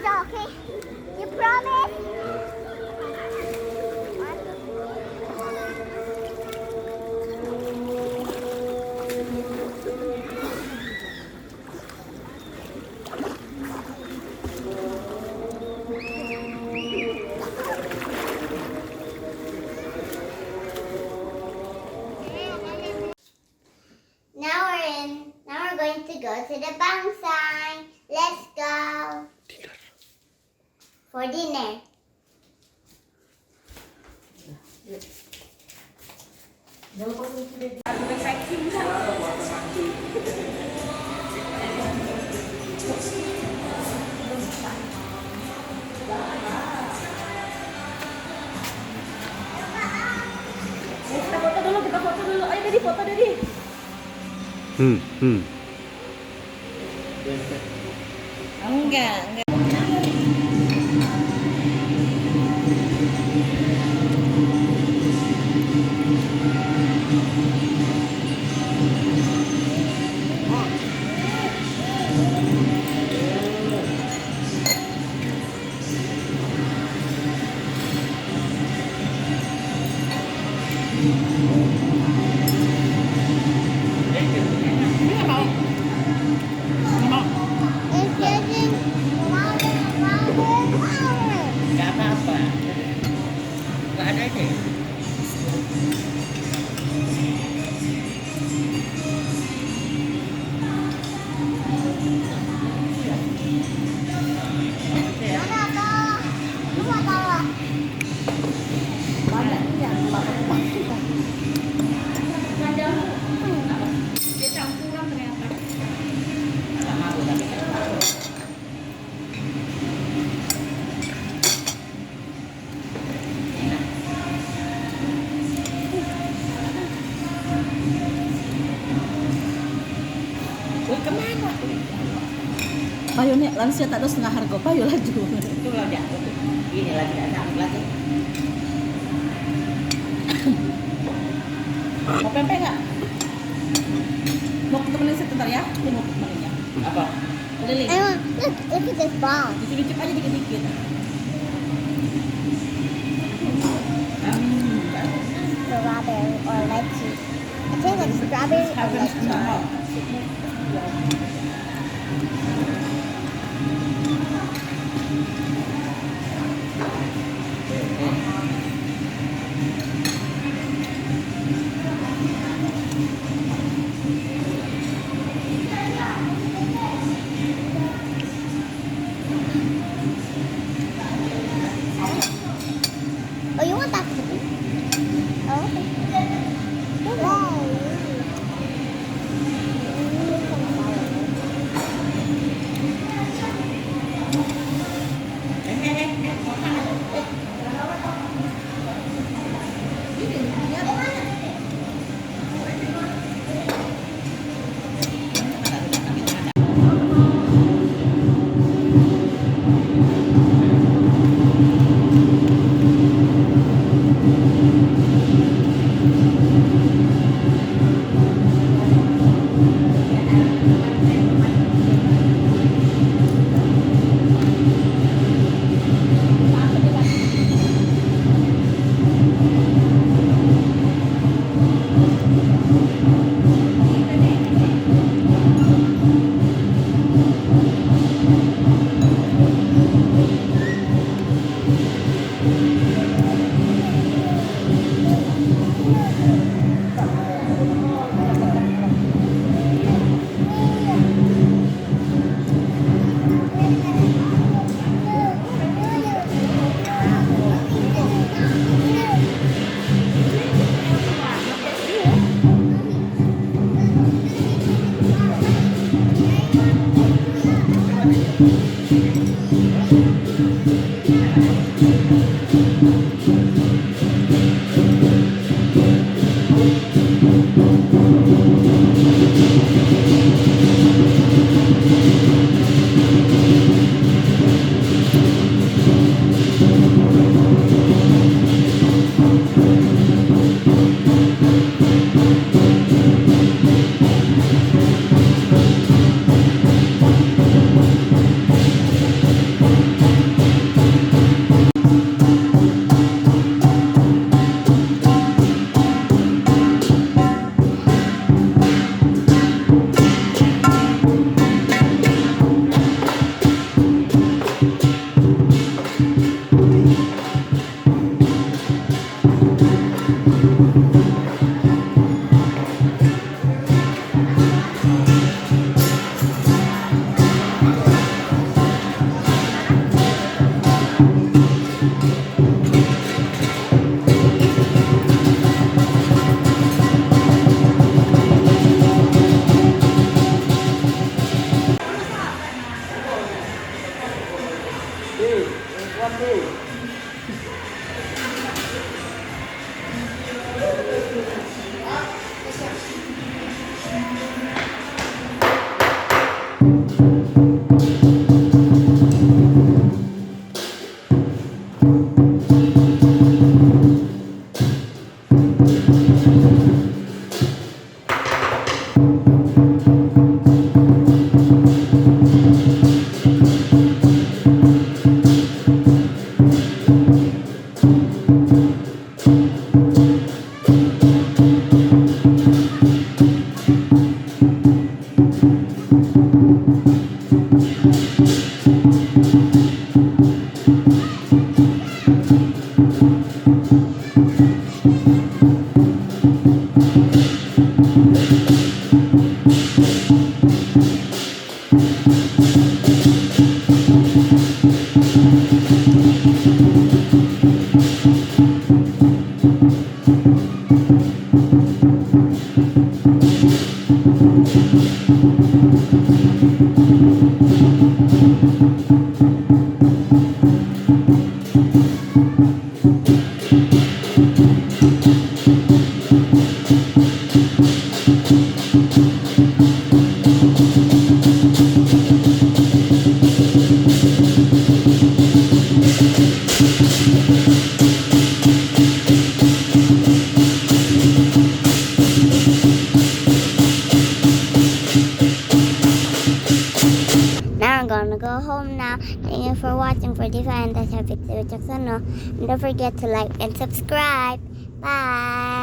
Georgia, okay? You promise? Now we're going to go to the bangsai. Let's go. For dinner. Kita foto dulu. Ayo Dedi, foto Dedi. Enggak. Gak apa-apa. Gak ada deh. Dia campuran ternyata. Gak mau tapi kemana? Payo nih, lansia tak ada setengah harga payo laju. Itu lah dia. Ini lagi ada lagi. Mau pempek nggak? Mau ketemuin sebentar ya? Ini mau ketemuinnya. Apa? Keliling. Look at this ball. Dicicip aja dikit-dikit. Strawberry or lychee. I think like strawberry or lychee. Oh, you want that? Oh, okay. watching for Diva and Tasha Victor Caksono. And don't forget to like and subscribe. Bye.